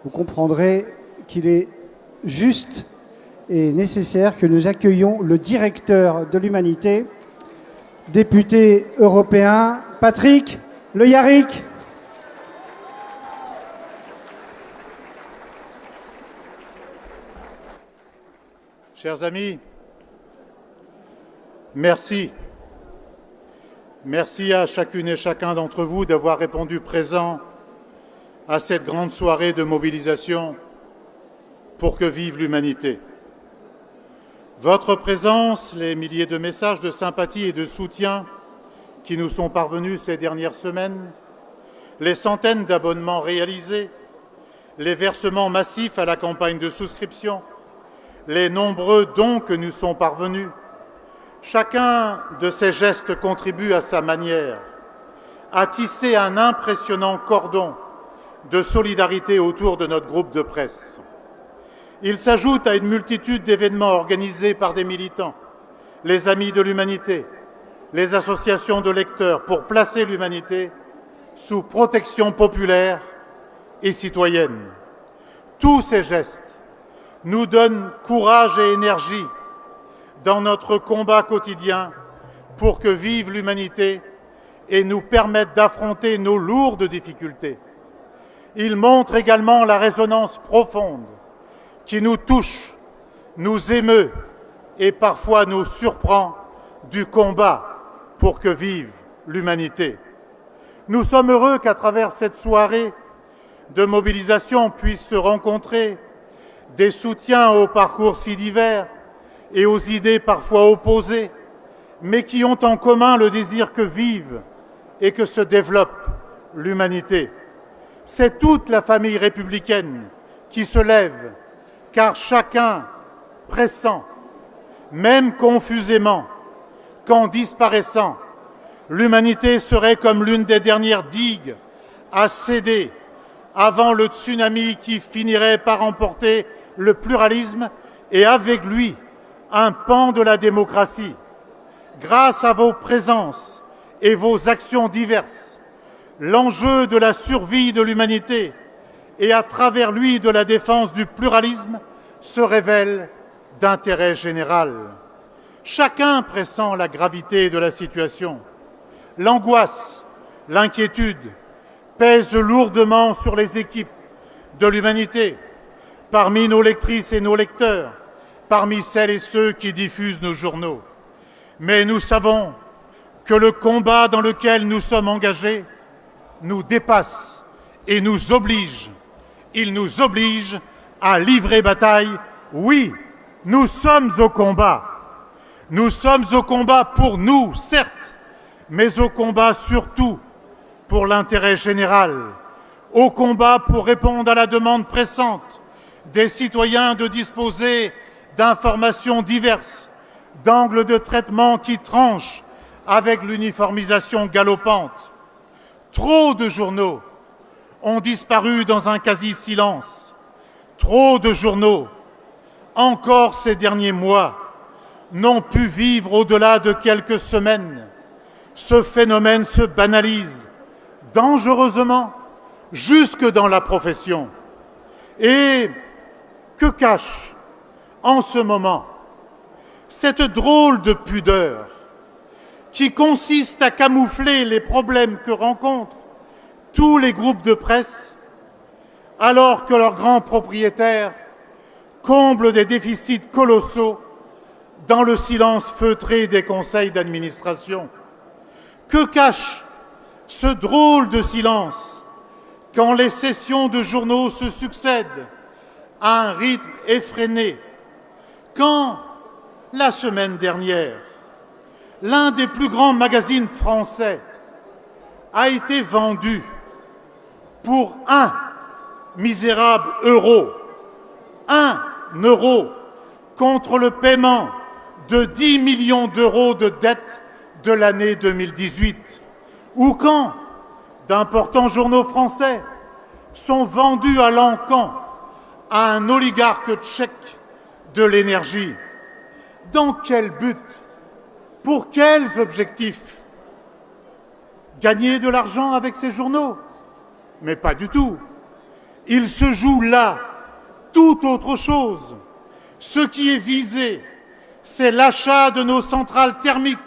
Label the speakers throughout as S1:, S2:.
S1: vous comprendrez qu'il est juste et nécessaire que nous accueillions le directeur de l'Humanité, député européen, Patrick Le Yarrick.
S2: Chers amis, merci. Merci à chacune et chacun d'entre vous d'avoir répondu présent à cette grande soirée de mobilisation pour que vive l'humanité. Votre présence, les milliers de messages de sympathie et de soutien qui nous sont parvenus ces dernières semaines, les centaines d'abonnements réalisés, les versements massifs à la campagne de souscription, les nombreux dons que nous sont parvenus, chacun de ces gestes contribue à sa manière à tisser un impressionnant cordon de solidarité autour de notre groupe de presse. Il s'ajoute à une multitude d'événements organisés par des militants, les Amis de l'Humanité, les associations de lecteurs pour placer l'humanité sous protection populaire et citoyenne. Tous ces gestes nous donnent courage et énergie dans notre combat quotidien pour que vive l'humanité et nous permettent d'affronter nos lourdes difficultés. Ils montrent également la résonance profonde qui nous touche, nous émeut et parfois nous surprend du combat pour que vive l'humanité. Nous sommes heureux qu'à travers cette soirée de mobilisation puissent se rencontrer des soutiens aux parcours si divers et aux idées parfois opposées, mais qui ont en commun le désir que vive et que se développe l'humanité. C'est toute la famille républicaine qui se lève, car chacun pressent, même confusément, qu'en disparaissant, l'humanité serait comme l'une des dernières digues à céder avant le tsunami qui finirait par emporter le pluralisme et avec lui un pan de la démocratie. Grâce à vos présences et vos actions diverses, l'enjeu de la survie de l'humanité et à travers lui de la défense du pluralisme se révèle d'intérêt général. Chacun pressent la gravité de la situation. L'angoisse, l'inquiétude pèsent lourdement sur les équipes de l'humanité, parmi nos lectrices et nos lecteurs, parmi celles et ceux qui diffusent nos journaux. Mais nous savons que le combat dans lequel nous sommes engagés nous dépasse et nous oblige. Il nous oblige à livrer bataille. Oui, nous sommes au combat. Nous sommes au combat pour nous, certes, mais au combat surtout pour l'intérêt général, au combat pour répondre à la demande pressante des citoyens de disposer d'informations diverses, d'angles de traitement qui tranchent avec l'uniformisation galopante. Trop de journaux ont disparu dans un quasi-silence. Trop de journaux, encore ces derniers mois, n'ont pu vivre au-delà de quelques semaines. Ce phénomène se banalise dangereusement jusque dans la profession. Et que cache en ce moment cette drôle de pudeur qui consiste à camoufler les problèmes que rencontrent tous les groupes de presse alors que leurs grands propriétaires comblent des déficits colossaux dans le silence feutré des conseils d'administration? Que cache ce drôle de silence quand les sessions de journaux se succèdent à un rythme effréné, quand, la semaine dernière, l'un des plus grands magazines français a été vendu pour 1 misérable euro, 1 euro contre le paiement de 10 millions d'euros de dettes de l'année 2018, ou quand d'importants journaux français sont vendus à l'encan à un oligarque tchèque de l'énergie. Dans quel but? Pour quels objectifs? Gagner de l'argent avec ces journaux? Mais pas du tout. Il se joue là tout autre chose. Ce qui est visé, c'est l'achat de nos centrales thermiques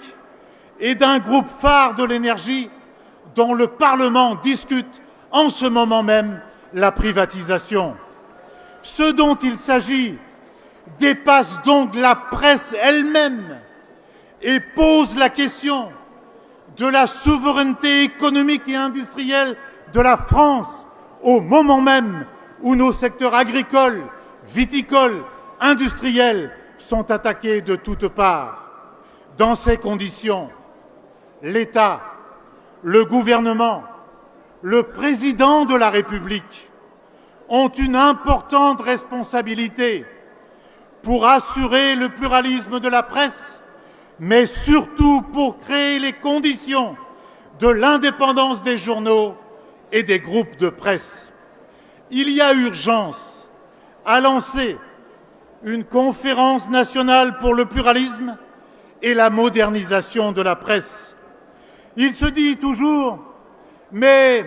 S2: et d'un groupe phare de l'énergie dont le Parlement discute en ce moment même la privatisation. Ce dont il s'agit dépasse donc la presse elle-même et pose la question de la souveraineté économique et industrielle de la France au moment même où nos secteurs agricoles, viticoles, industriels sont attaqués de toutes parts. Dans ces conditions, l'État, le gouvernement, le président de la République ont une importante responsabilité pour assurer le pluralisme de la presse, mais surtout pour créer les conditions de l'indépendance des journaux et des groupes de presse. Il y a urgence à lancer une conférence nationale pour le pluralisme et la modernisation de la presse. Il se dit toujours « mais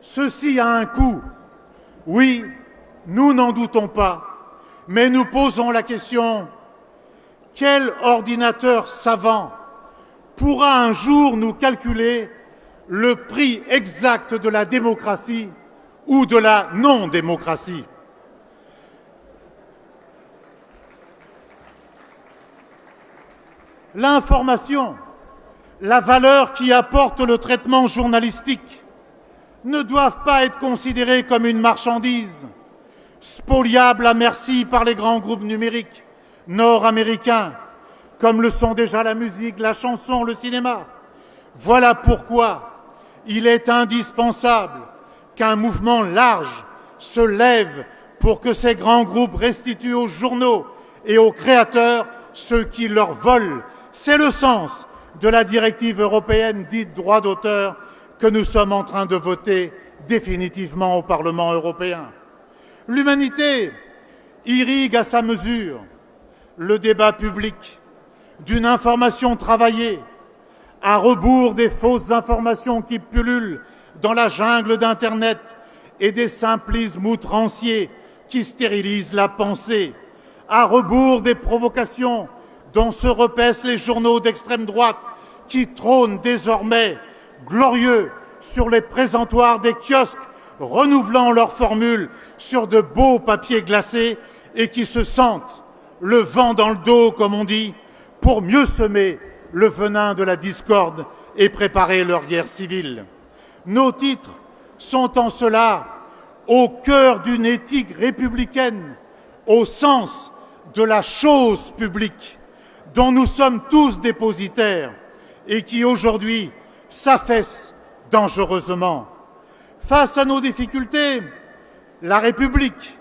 S2: ceci a un coût ». Oui, nous n'en doutons pas, mais nous posons la question « quel ordinateur savant pourra un jour nous calculer le prix exact de la démocratie ou de la non-démocratie ?» L'information, la valeur qu'y apporte le traitement journalistique ne doivent pas être considérées comme une marchandise, spoliable à merci par les grands groupes numériques nord-américains, comme le sont déjà la musique, la chanson, le cinéma. Voilà pourquoi il est indispensable qu'un mouvement large se lève pour que ces grands groupes restituent aux journaux et aux créateurs ce qui leur vole. C'est le sens de la directive européenne dite droit d'auteur que nous sommes en train de voter définitivement au Parlement européen. L'humanité irrigue à sa mesure le débat public d'une information travaillée, à rebours des fausses informations qui pullulent dans la jungle d'Internet et des simplismes outranciers qui stérilisent la pensée, à rebours des provocations dont se repaissent les journaux d'extrême droite qui trônent désormais glorieux sur les présentoirs des kiosques, renouvelant leurs formules sur de beaux papiers glacés et qui se sentent le vent dans le dos, comme on dit, pour mieux semer le venin de la discorde et préparer leur guerre civile. Nos titres sont en cela au cœur d'une éthique républicaine, au sens de la chose publique, dont nous sommes tous dépositaires et qui aujourd'hui s'affaisse dangereusement. Face à nos difficultés, la République,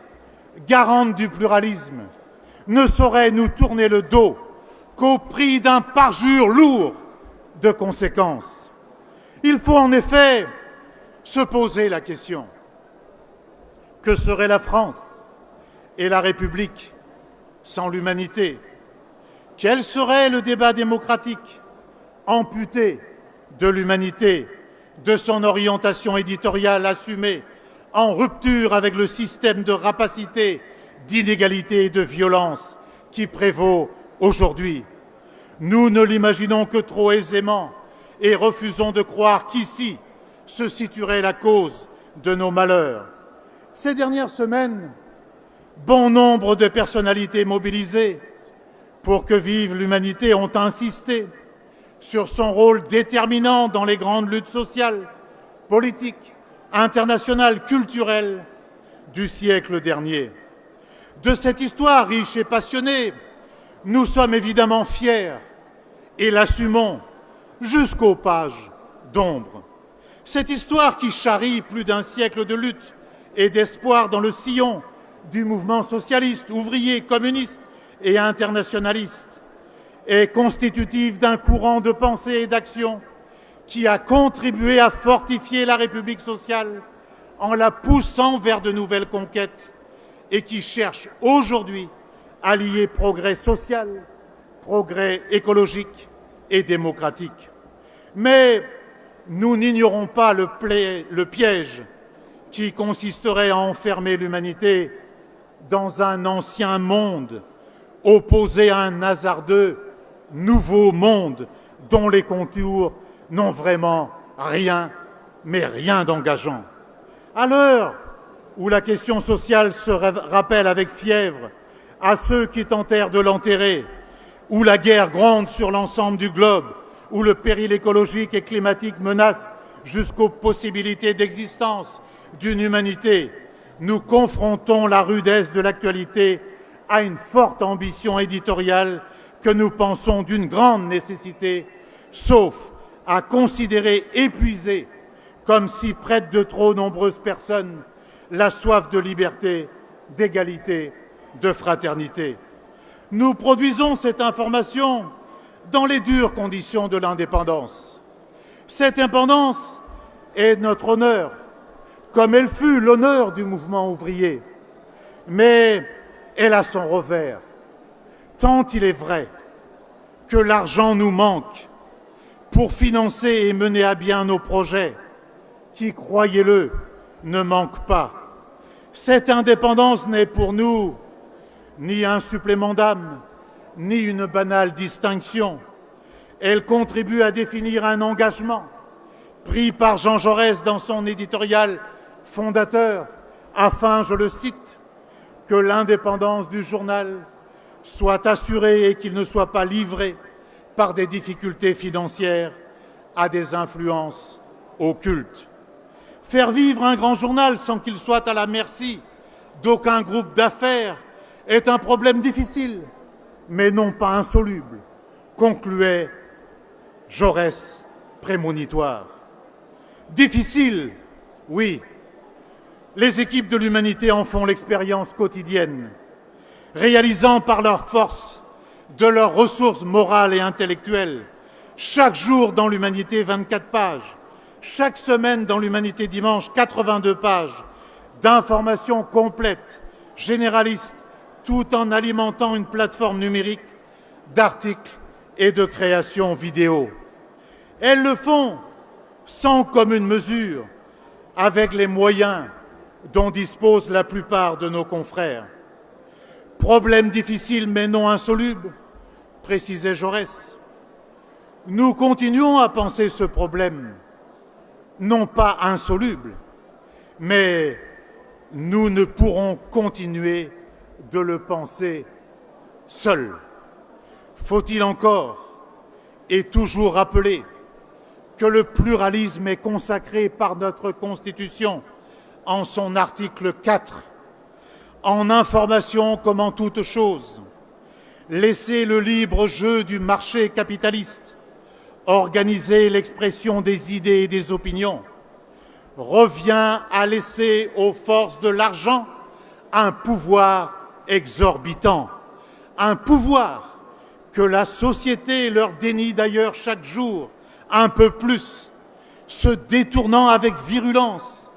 S2: garante du pluralisme, ne saurait nous tourner le dos qu'au prix d'un parjure lourd de conséquences. Il faut en effet se poser la question: que serait la France et la République sans l'humanité? Quel serait le débat démocratique amputé de l'humanité, de son orientation éditoriale assumée, en rupture avec le système de rapacité, d'inégalité et de violence qui prévaut aujourd'hui? Nous ne l'imaginons que trop aisément et refusons de croire qu'ici se situerait la cause de nos malheurs. Ces dernières semaines, bon nombre de personnalités mobilisées pour que vive l'humanité ont insisté sur son rôle déterminant dans les grandes luttes sociales, politiques, internationales, culturelles du siècle dernier. De cette histoire riche et passionnée, nous sommes évidemment fiers et l'assumons jusqu'aux pages d'ombre. Cette histoire qui charrie plus d'un siècle de lutte et d'espoir dans le sillon du mouvement socialiste, ouvrier, communiste et internationaliste est constitutive d'un courant de pensée et d'action qui a contribué à fortifier la République sociale en la poussant vers de nouvelles conquêtes et qui cherche aujourd'hui à lier progrès social, progrès écologique et démocratique. Mais nous n'ignorons pas le piège qui consisterait à enfermer l'humanité dans un ancien monde, opposé à un hasardeux nouveau monde dont les contours n'ont vraiment rien, mais rien d'engageant. À l'heure où la question sociale se rappelle avec fièvre à ceux qui tentèrent de l'enterrer, où la guerre gronde sur l'ensemble du globe, où le péril écologique et climatique menace jusqu'aux possibilités d'existence d'une humanité, nous confrontons la rudesse de l'actualité à une forte ambition éditoriale que nous pensons d'une grande nécessité, sauf à considérer épuisée, comme si près de trop nombreuses personnes, la soif de liberté, d'égalité, de fraternité. Nous produisons cette information dans les dures conditions de l'indépendance. Cette indépendance est notre honneur, comme elle fut l'honneur du mouvement ouvrier. Mais elle a son revers, tant il est vrai que l'argent nous manque pour financer et mener à bien nos projets, qui, croyez-le, ne manquent pas. Cette indépendance n'est pour nous ni un supplément d'âme, ni une banale distinction. Elle contribue à définir un engagement pris par Jean Jaurès dans son éditorial fondateur, afin, je le cite, que l'indépendance du journal soit assurée et qu'il ne soit pas livré par des difficultés financières à des influences occultes. Faire vivre un grand journal sans qu'il soit à la merci d'aucun groupe d'affaires est un problème difficile, mais non pas insoluble, concluait Jaurès prémonitoire. Difficile, oui. Les équipes de l'humanité en font l'expérience quotidienne, réalisant par leur force, de leurs ressources morales et intellectuelles, chaque jour dans l'humanité 24 pages, chaque semaine dans l'humanité dimanche 82 pages d'informations complètes, généralistes, tout en alimentant une plateforme numérique d'articles et de création vidéo. Elles le font sans commune mesure avec les moyens dont disposent la plupart de nos confrères. Problème difficile mais non insoluble, précisait Jaurès. Nous continuons à penser ce problème, non pas insoluble, mais nous ne pourrons continuer de le penser seuls. Faut-il encore et toujours rappeler que le pluralisme est consacré par notre Constitution en son article 4, en information comme en toute chose, laisser le libre jeu du marché capitaliste, organiser l'expression des idées et des opinions, revient à laisser aux forces de l'argent un pouvoir exorbitant, un pouvoir que la société leur dénie d'ailleurs chaque jour un peu plus, se détournant avec virulence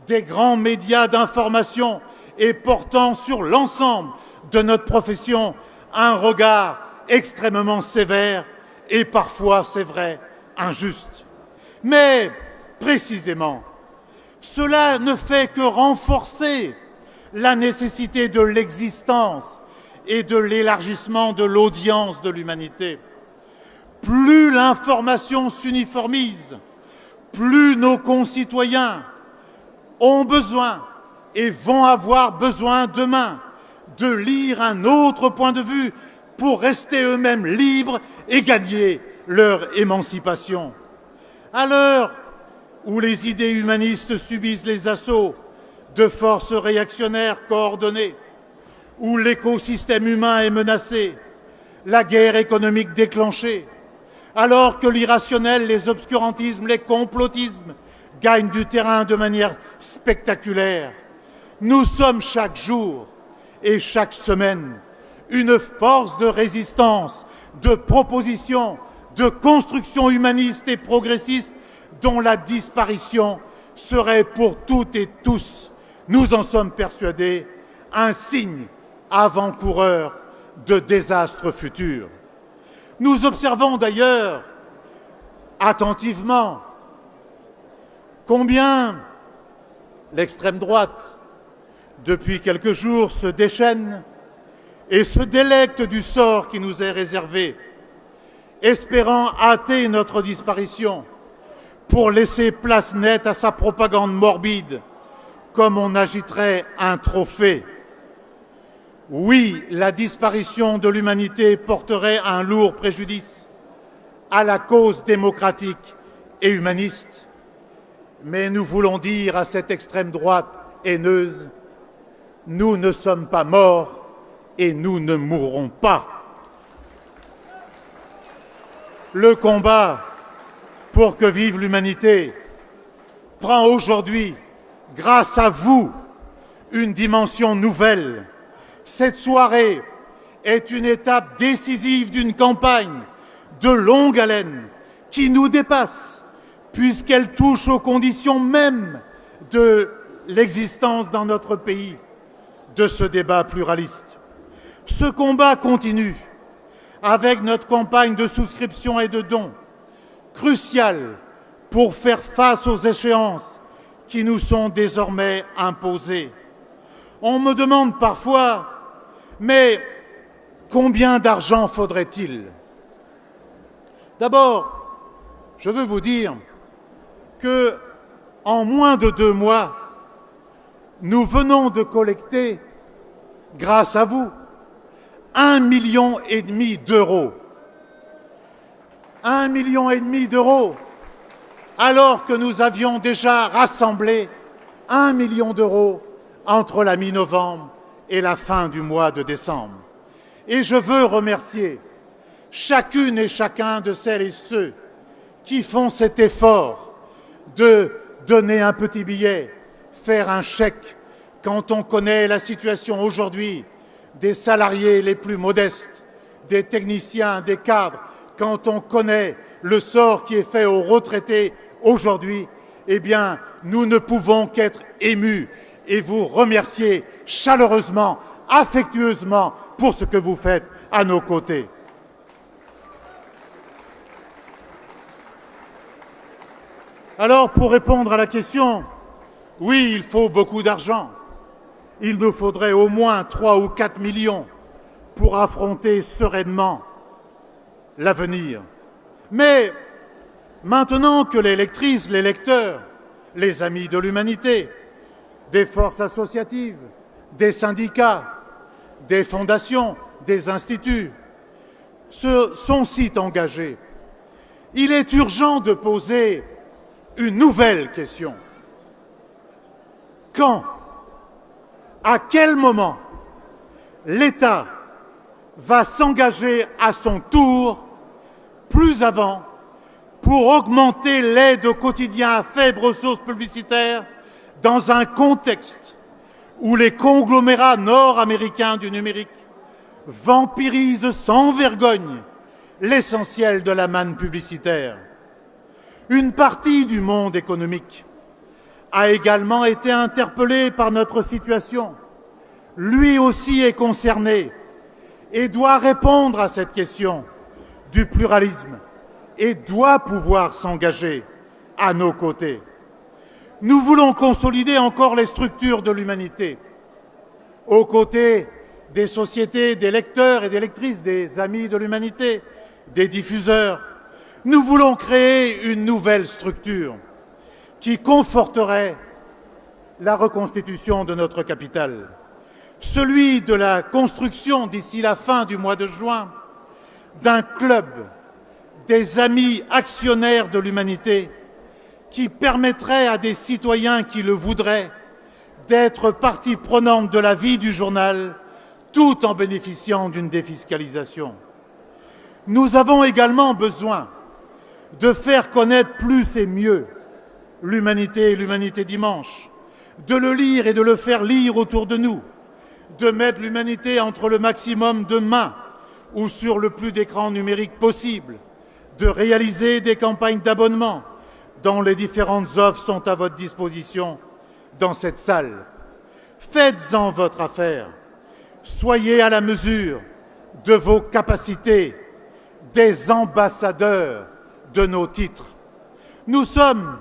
S2: des grands médias d'information et portant sur l'ensemble de notre profession un regard extrêmement sévère et parfois, c'est vrai, injuste. Mais, précisément, cela ne fait que renforcer la nécessité de l'existence et de l'élargissement de l'audience de l'humanité. Plus l'information s'uniformise, plus nos concitoyens ont besoin et vont avoir besoin demain de lire un autre point de vue pour rester eux-mêmes libres et gagner leur émancipation. À l'heure où les idées humanistes subissent les assauts de forces réactionnaires coordonnées, où l'écosystème humain est menacé, la guerre économique déclenchée, alors que l'irrationnel, les obscurantismes, les complotismes gagnent du terrain de manière spectaculaire, nous sommes chaque jour et chaque semaine une force de résistance, de proposition, de construction humaniste et progressiste dont la disparition serait pour toutes et tous, nous en sommes persuadés, un signe avant-coureur de désastres futurs. Nous observons d'ailleurs attentivement combien L'extrême droite, depuis quelques jours, se déchaîne et se délecte du sort qui nous est réservé, espérant hâter notre disparition pour laisser place nette à sa propagande morbide, comme on agiterait un trophée. Oui, la disparition de l'humanité porterait un lourd préjudice à la cause démocratique et humaniste. Mais nous voulons dire à cette extrême droite haineuse, nous ne sommes pas morts et nous ne mourrons pas. Le combat pour que vive l'humanité prend aujourd'hui, grâce à vous, une dimension nouvelle. Cette soirée est une étape décisive d'une campagne de longue haleine qui nous dépasse, puisqu'elle touche aux conditions mêmes de l'existence dans notre pays de ce débat pluraliste. Ce combat continue avec notre campagne de souscription et de dons, cruciale pour faire face aux échéances qui nous sont désormais imposées. On me demande parfois, mais combien d'argent faudrait-il? D'abord, je veux vous dire que, en moins de 2 mois, nous venons de collecter, grâce à vous, 1,5 million d'euros. 1,5 million d'euros, alors que nous avions déjà rassemblé 1 million d'euros entre la mi-novembre et la fin du mois de décembre. Et je veux remercier chacune et chacun de celles et ceux qui font cet effort de donner un petit billet, faire un chèque, quand on connaît la situation aujourd'hui des salariés les plus modestes, des techniciens, des cadres, quand on connaît le sort qui est fait aux retraités aujourd'hui, eh bien, nous ne pouvons qu'être émus et vous remercier chaleureusement, affectueusement pour ce que vous faites à nos côtés. Alors, pour répondre à la question, oui, il faut beaucoup d'argent. Il nous faudrait au moins 3 ou 4 millions pour affronter sereinement l'avenir. Mais maintenant que les lectrices, les lecteurs, les amis de l'humanité, des forces associatives, des syndicats, des fondations, des instituts sont si engagés, il est urgent de poser une nouvelle question. Quand, à quel moment, l'État va s'engager à son tour, plus avant, pour augmenter l'aide au quotidien à faible ressource publicitaire dans un contexte où les conglomérats nord-américains du numérique vampirisent sans vergogne l'essentiel de la manne publicitaire. Une partie du monde économique a également été interpellée par notre situation. Lui aussi est concerné et doit répondre à cette question du pluralisme et doit pouvoir s'engager à nos côtés. Nous voulons consolider encore les structures de l'humanité, aux côtés des sociétés, des lecteurs et des lectrices, des amis de l'humanité, des diffuseurs. Nous voulons créer une nouvelle structure qui conforterait la reconstitution de notre capitale, celui de la construction d'ici la fin du mois de juin d'un club des amis actionnaires de l'humanité qui permettrait à des citoyens qui le voudraient d'être partie prenante de la vie du journal tout en bénéficiant d'une défiscalisation. Nous avons également besoin de faire connaître plus et mieux l'humanité et l'humanité dimanche, de le lire et de le faire lire autour de nous, de mettre l'humanité entre le maximum de mains ou sur le plus d'écrans numériques possible, de réaliser des campagnes d'abonnement dont les différentes offres sont à votre disposition dans cette salle. Faites-en votre affaire. Soyez à la mesure de vos capacités, des ambassadeurs de nos titres. Nous sommes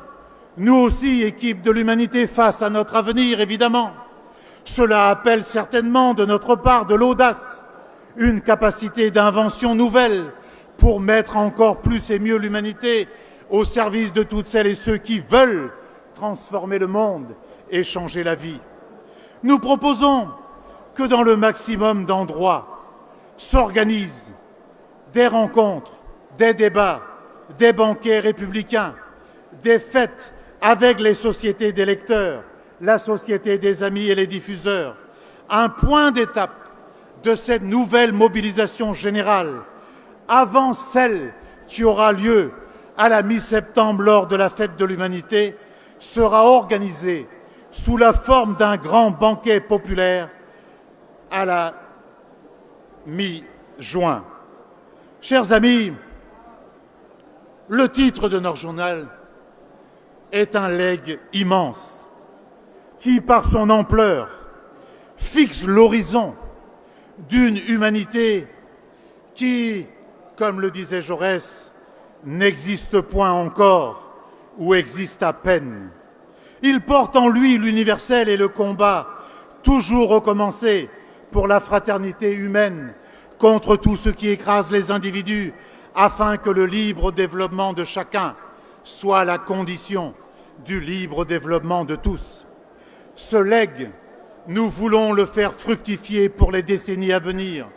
S2: Nous aussi, équipe de l'humanité, face à notre avenir, évidemment. Cela appelle certainement de notre part de l'audace, une capacité d'invention nouvelle pour mettre encore plus et mieux l'humanité au service de toutes celles et ceux qui veulent transformer le monde et changer la vie. Nous proposons que dans le maximum d'endroits s'organisent des rencontres, des débats, des banquets républicains, des fêtes avec les sociétés des lecteurs, la société des amis et les diffuseurs, un point d'étape de cette nouvelle mobilisation générale avant celle qui aura lieu à la mi-septembre lors de la Fête de l'Humanité sera organisée sous la forme d'un grand banquet populaire à la mi-juin. Chers amis, le titre de notre journal est un legs immense qui, par son ampleur, fixe l'horizon d'une humanité qui, comme le disait Jaurès, n'existe point encore ou existe à peine. Il porte en lui l'universel et le combat, toujours recommencé, pour la fraternité humaine contre tout ce qui écrase les individus, afin que le libre développement de chacun soit la condition du libre développement de tous. Ce legs, nous voulons le faire fructifier pour les décennies à venir,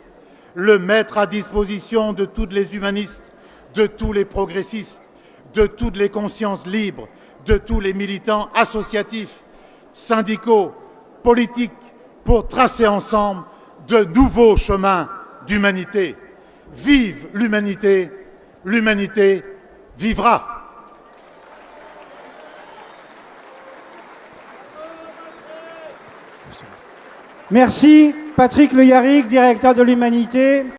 S2: le mettre à disposition de tous les humanistes, de tous les progressistes, de toutes les consciences libres, de tous les militants associatifs, syndicaux, politiques, pour tracer ensemble de nouveaux chemins d'humanité. Vive l'humanité, l'humanité vivra.
S1: Merci, Patrick Le Yarrick, directeur de l'Humanité.